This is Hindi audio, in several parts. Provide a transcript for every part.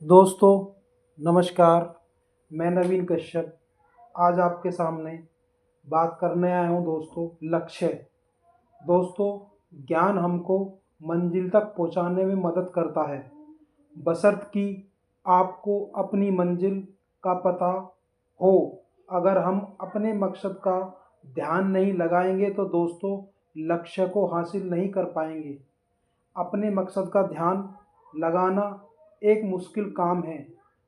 दोस्तों नमस्कार। मैं नवीन कश्यप आज आपके सामने बात करने आया हूँ दोस्तों लक्ष्य। दोस्तों ज्ञान हमको मंजिल तक पहुँचाने में मदद करता है, बशर्ते कि आपको अपनी मंजिल का पता हो। अगर हम अपने मकसद का ध्यान नहीं लगाएंगे तो दोस्तों लक्ष्य को हासिल नहीं कर पाएंगे। अपने मकसद का ध्यान लगाना एक मुश्किल काम है,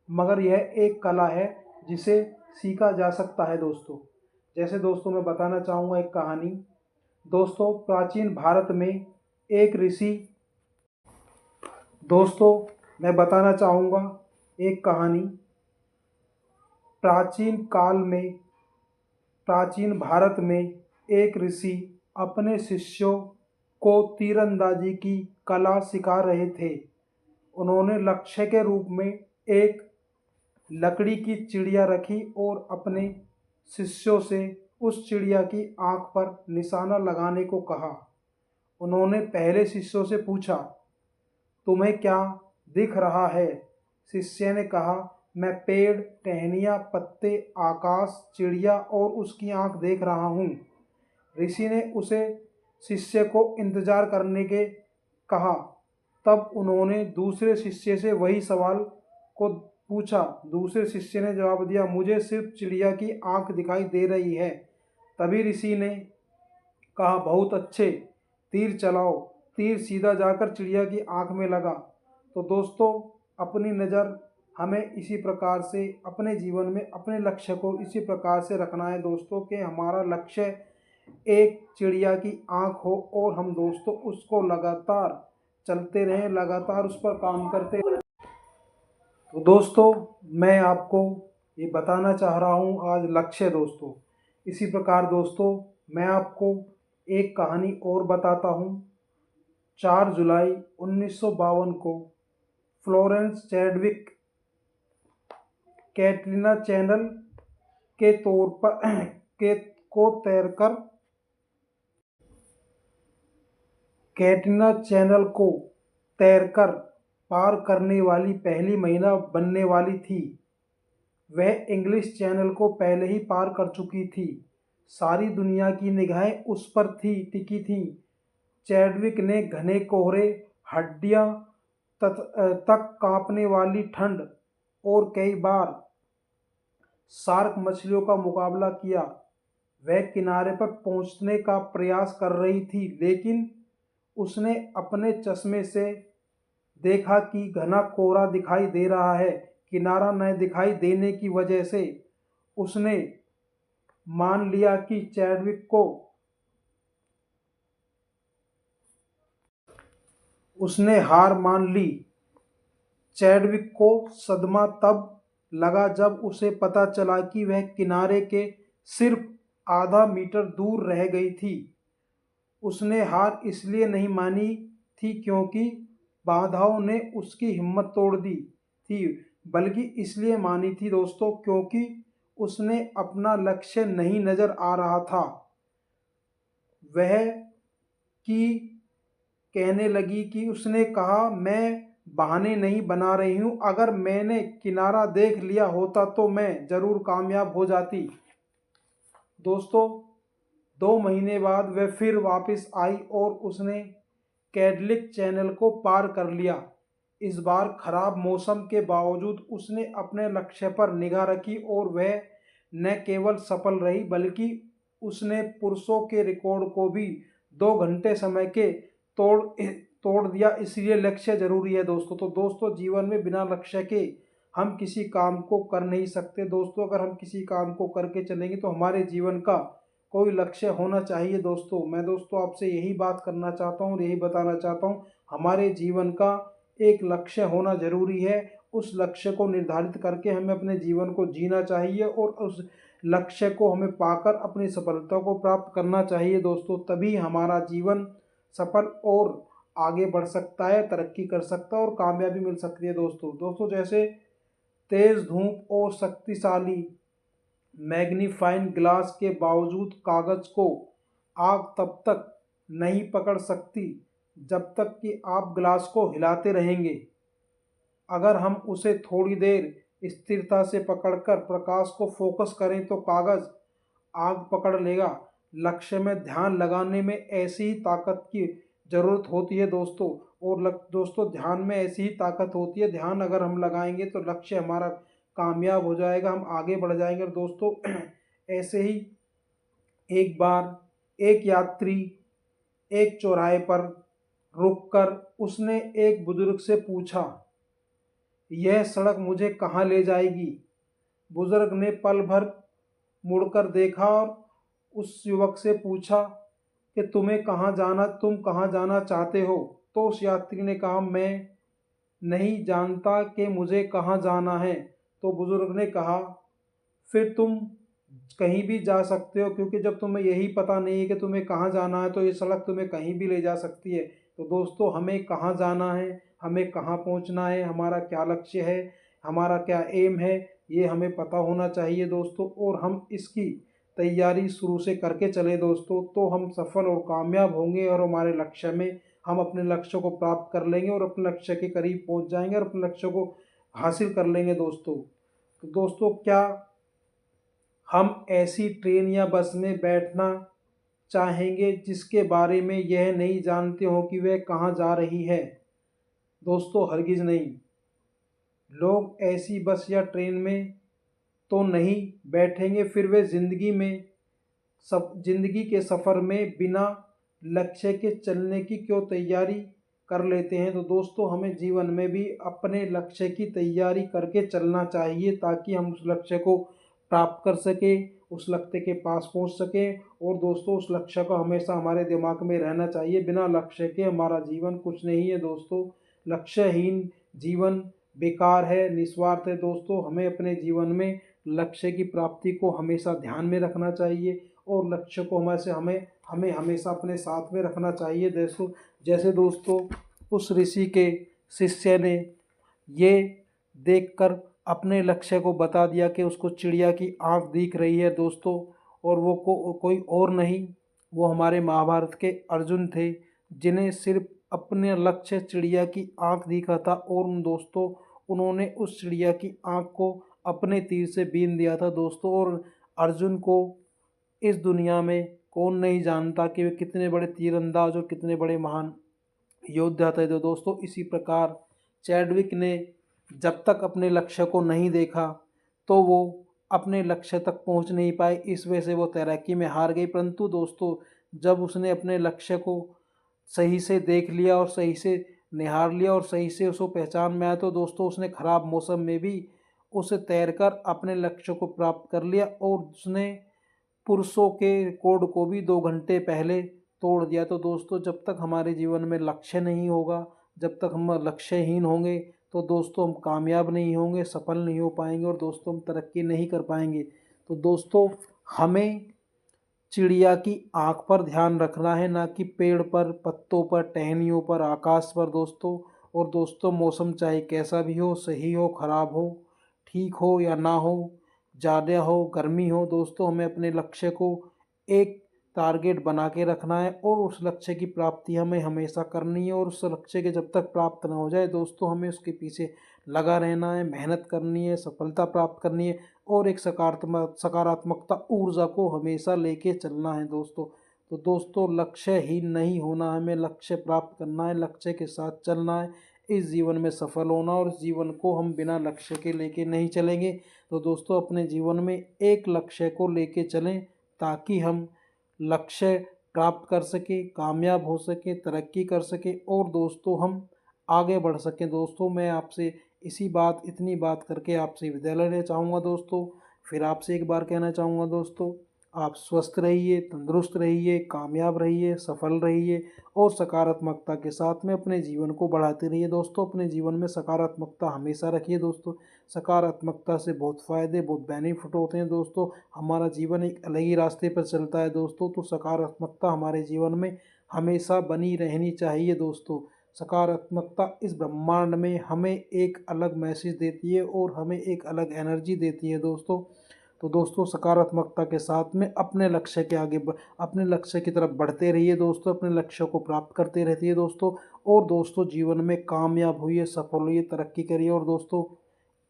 मगर यह एक कला है जिसे सीखा जा सकता है दोस्तों। जैसे दोस्तों मैं बताना चाहूँगा एक कहानी। दोस्तों प्राचीन भारत में एक ऋषि दोस्तों मैं बताना चाहूँगा एक कहानी। प्राचीन काल में प्राचीन भारत में एक ऋषि अपने शिष्यों को तीरंदाजी की कला सिखा रहे थे। उन्होंने लक्ष्य के रूप में एक लकड़ी की चिड़िया रखी और अपने शिष्यों से उस चिड़िया की आंख पर निशाना लगाने को कहा। उन्होंने पहले शिष्यों से पूछा, तुम्हें क्या दिख रहा है? शिष्य ने कहा, मैं पेड़, टहनियाँ, पत्ते, आकाश, चिड़िया और उसकी आंख देख रहा हूँ। ऋषि ने उसे शिष्य को इंतजार करने के कहा। तब उन्होंने दूसरे शिष्य से वही सवाल को पूछा। दूसरे शिष्य ने जवाब दिया, मुझे सिर्फ चिड़िया की आंख दिखाई दे रही है। तभी ऋषि ने कहा, बहुत अच्छे, तीर चलाओ। तीर सीधा जाकर चिड़िया की आंख में लगा। तो दोस्तों अपनी नज़र हमें इसी प्रकार से अपने जीवन में अपने लक्ष्य को इसी प्रकार से रखना है दोस्तों कि हमारा लक्ष्य एक चिड़िया की आंख हो और हम दोस्तों उसको लगातार चलते रहें, लगातार उस पर काम करते रहें। तो दोस्तों मैं आपको ये बताना चाह रहा हूँ आज लक्ष्य दोस्तों। इसी प्रकार दोस्तों मैं आपको एक कहानी और बताता हूँ। 4 जुलाई 1952 को फ्लोरेंस चैडविक कैटरीना चैनल के तौर पर के को तैरकर कैटरीना चैनल को तैरकर पार करने वाली पहली महिला बनने वाली थी। वह इंग्लिश चैनल को पहले ही पार कर चुकी थी। सारी दुनिया की निगाहें उस पर टिकी थीं। चैडविक ने घने कोहरे, हड्डियां तक कांपने वाली ठंड और कई बार शार्क मछलियों का मुकाबला किया। वह किनारे पर पहुंचने का प्रयास कर रही थी, लेकिन उसने अपने चश्मे से देखा कि घना कोहरा दिखाई दे रहा है। किनारा न दिखाई देने की वजह से उसने मान लिया कि उसने हार मान ली। चैडविक को सदमा तब लगा जब उसे पता चला कि वह किनारे के सिर्फ आधा मीटर दूर रह गई थी। उसने हार इसलिए नहीं मानी थी क्योंकि बाधाओं ने उसकी हिम्मत तोड़ दी थी, बल्कि इसलिए मानी थी दोस्तों क्योंकि उसने अपना लक्ष्य नहीं नजर आ रहा था। वह की कहने लगी कि उसने कहा, मैं बहाने नहीं बना रही हूँ। अगर मैंने किनारा देख लिया होता तो मैं ज़रूर कामयाब हो जाती। दोस्तों 2 महीने बाद वह फिर वापस आई और उसने कैडलिक चैनल को पार कर लिया। इस बार खराब मौसम के बावजूद उसने अपने लक्ष्य पर निगाह रखी और वह न केवल सफल रही बल्कि उसने पुरुषों के रिकॉर्ड को भी 2 घंटे समय के तोड़ तोड़ दिया। इसलिए लक्ष्य जरूरी है दोस्तों। तो दोस्तों जीवन में बिना लक्ष्य के हम किसी काम को कर नहीं सकते दोस्तों। अगर हम किसी काम को करके चलेंगे तो हमारे जीवन का कोई लक्ष्य होना चाहिए दोस्तों। मैं दोस्तों आपसे यही बात करना चाहता हूँ और यही बताना चाहता हूँ, हमारे जीवन का एक लक्ष्य होना जरूरी है। उस लक्ष्य को निर्धारित करके हमें अपने जीवन को जीना चाहिए और उस लक्ष्य को हमें पाकर अपनी सफलता को प्राप्त करना चाहिए दोस्तों। तभी हमारा जीवन सफल और आगे बढ़ सकता है, तरक्की कर सकता है और कामयाबी मिल सकती है दोस्तों जैसे तेज धूप और शक्तिशाली मैग्नीफाइंग ग्लास के बावजूद कागज को आग तब तक नहीं पकड़ सकती जब तक कि आप ग्लास को हिलाते रहेंगे। अगर हम उसे थोड़ी देर स्थिरता से पकड़कर प्रकाश को फोकस करें तो कागज आग पकड़ लेगा। लक्ष्य में ध्यान लगाने में ऐसी ही ताकत की जरूरत होती है दोस्तों। और दोस्तों ध्यान में ऐसी ही ताकत होती है, ध्यान अगर हम लगाएंगे तो लक्ष्य हमारा कामयाब हो जाएगा, हम आगे बढ़ जाएंगे। और दोस्तों ऐसे ही एक बार एक यात्री एक चौराहे पर रुककर उसने एक बुजुर्ग से पूछा, यह सड़क मुझे कहाँ ले जाएगी? बुजुर्ग ने पल भर मुड़कर देखा और उस युवक से पूछा कि तुम कहाँ जाना चाहते हो? तो उस यात्री ने कहा, मैं नहीं जानता कि मुझे कहाँ जाना है। तो बुजुर्ग ने कहा, फिर तुम कहीं भी जा सकते हो, क्योंकि जब तुम्हें यही पता नहीं है कि तुम्हें कहाँ जाना है तो ये सड़क तुम्हें कहीं भी ले जा सकती है। तो दोस्तों हमें कहाँ जाना है, हमें कहाँ पहुँचना है, हमारा क्या लक्ष्य है, हमारा क्या एम है, ये हमें पता होना चाहिए दोस्तों। और हम इसकी तैयारी शुरू से करके चले दोस्तों, तो हम सफल और कामयाब होंगे और हमारे लक्ष्य में हम अपने लक्ष्य को प्राप्त कर लेंगे और अपने लक्ष्य के करीब पहुंच जाएंगे और अपने लक्ष्य को हासिल कर लेंगे दोस्तों। तो दोस्तों क्या हम ऐसी ट्रेन या बस में बैठना चाहेंगे जिसके बारे में यह नहीं जानते हो कि वह कहाँ जा रही है? दोस्तों हरगिज़ नहीं। लोग ऐसी बस या ट्रेन में तो नहीं बैठेंगे, फिर वे जिंदगी के सफ़र में बिना लक्ष्य के चलने की क्यों तैयारी कर लेते हैं? तो दोस्तों हमें जीवन में भी अपने लक्ष्य की तैयारी करके चलना चाहिए, ताकि हम उस लक्ष्य को प्राप्त कर सकें, उस लक्ष्य के पास पहुंच सकें। और दोस्तों उस लक्ष्य को हमेशा हमारे दिमाग में रहना चाहिए, बिना लक्ष्य के हमारा जीवन कुछ नहीं है दोस्तों। लक्ष्यहीन जीवन बेकार है, निस्वार्थ है दोस्तों। हमें अपने जीवन में लक्ष्य की प्राप्ति को हमेशा ध्यान में रखना चाहिए और लक्ष्य को हमें हमें हमेशा अपने साथ में रखना चाहिए। जैसे दोस्तों उस ऋषि के शिष्य ने ये देखकर अपने लक्ष्य को बता दिया कि उसको चिड़िया की आँख दिख रही है दोस्तों, और वो कोई और नहीं, वो हमारे महाभारत के अर्जुन थे, जिन्हें सिर्फ अपने लक्ष्य चिड़िया की आँख दिखा था। और उन दोस्तों उन्होंने उस चिड़िया की आँख को अपने तीर से बीन दिया था दोस्तों। और अर्जुन को इस दुनिया में कौन नहीं जानता कि वे कितने बड़े तीरंदाज और कितने बड़े महान योद्धा थे। तो दोस्तों इसी प्रकार चैडविक ने जब तक अपने लक्ष्य को नहीं देखा तो वो अपने लक्ष्य तक पहुंच नहीं पाए, इस वजह से वो तैराकी में हार गई। परंतु दोस्तों जब उसने अपने लक्ष्य को सही से देख लिया और सही से निहार लिया और सही से उसको पहचान में आया, तो दोस्तों उसने ख़राब मौसम में भी उसे तैरकर अपने लक्ष्य को प्राप्त कर लिया और उसने पुरुषों के रिकॉर्ड को भी 2 घंटे पहले तोड़ दिया। तो दोस्तों जब तक हमारे जीवन में लक्ष्य नहीं होगा, जब तक हम लक्ष्यहीन होंगे, तो दोस्तों हम कामयाब नहीं होंगे, सफल नहीं हो पाएंगे और दोस्तों हम तरक्की नहीं कर पाएंगे। तो दोस्तों हमें चिड़िया की आँख पर ध्यान रखना है, ना कि पेड़ पर, पत्तों पर, टहनियों पर, आकाश पर दोस्तों। और दोस्तों मौसम चाहे कैसा भी हो, सही हो ख़राब हो, ठीक हो या ना हो, ज़्यादा हो गर्मी हो, दोस्तों हमें अपने लक्ष्य को एक टारगेट बना के रखना है और उस लक्ष्य की प्राप्ति हमें हमेशा करनी है। और उस लक्ष्य के जब तक प्राप्त ना हो जाए दोस्तों हमें उसके पीछे लगा रहना है, मेहनत करनी है, सफलता प्राप्त करनी है और एक सकारात्मकता ऊर्जा को हमेशा लेके चलना है दोस्तों। तो दोस्तों लक्ष्यहीन नहीं होना, हमें लक्ष्य प्राप्त करना है, लक्ष्य के साथ चलना है, इस जीवन में सफल होना। और इस जीवन को हम बिना लक्ष्य के लेके नहीं चलेंगे। तो दोस्तों अपने जीवन में एक लक्ष्य को लेके चलें, ताकि हम लक्ष्य प्राप्त कर सके, कामयाब हो सके, तरक्की कर सके और दोस्तों हम आगे बढ़ सकें। दोस्तों मैं आपसे इतनी बात करके आपसे विदा लेना चाहूँगा दोस्तों। फिर आपसे एक बार कहना चाहूँगा दोस्तों, आप स्वस्थ रहिए, तंदुरुस्त रहिए, कामयाब रहिए, सफल रहिए और सकारात्मकता के साथ में अपने जीवन को बढ़ाते रहिए दोस्तों। अपने जीवन में सकारात्मकता हमेशा रखिए दोस्तों। सकारात्मकता से बहुत फ़ायदे, बहुत बेनिफिट होते हैं दोस्तों। हमारा जीवन एक अलग ही रास्ते पर चलता है दोस्तों। तो सकारात्मकता हमारे जीवन में हमेशा बनी रहनी चाहिए दोस्तों। सकारात्मकता इस ब्रह्मांड में हमें एक अलग मैसेज देती है और हमें एक अलग एनर्जी देती है दोस्तों। तो दोस्तों सकारात्मकता के साथ में अपने लक्ष्य की तरफ बढ़ते रहिए दोस्तों, अपने लक्ष्य को प्राप्त करते रहती है दोस्तों। और दोस्तों जीवन में कामयाब हुई, सफल हुई, तरक्की करिए। और दोस्तों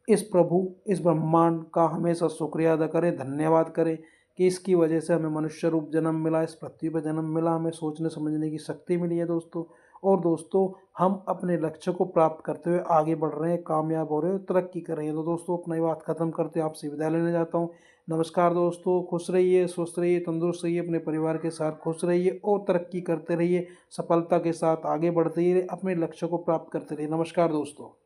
इस प्रभु, इस ब्रह्मांड का हमेशा शुक्रिया अदा करें, धन्यवाद करें कि इसकी वजह से हमें मनुष्य रूप जन्म मिला, इस पृथ्वी पर जन्म मिला, हमें सोचने समझने की शक्ति मिली है दोस्तों। और दोस्तों हम अपने लक्ष्य को प्राप्त करते हुए आगे बढ़ रहे हैं, कामयाब हो रहे हैं, तरक्की कर रहे हैं। तो दोस्तों अपनी बात खत्म करते हैं, आपसे विदा लेने जाता हूँ। नमस्कार दोस्तों, खुश रहिए, स्वस्थ रहिए, तंदुरुस्त रहिए, अपने परिवार के साथ खुश रहिए और तरक्की करते रहिए, सफलता के साथ आगे बढ़ते रहिए, अपने लक्ष्य को प्राप्त करते रहिए। नमस्कार दोस्तों।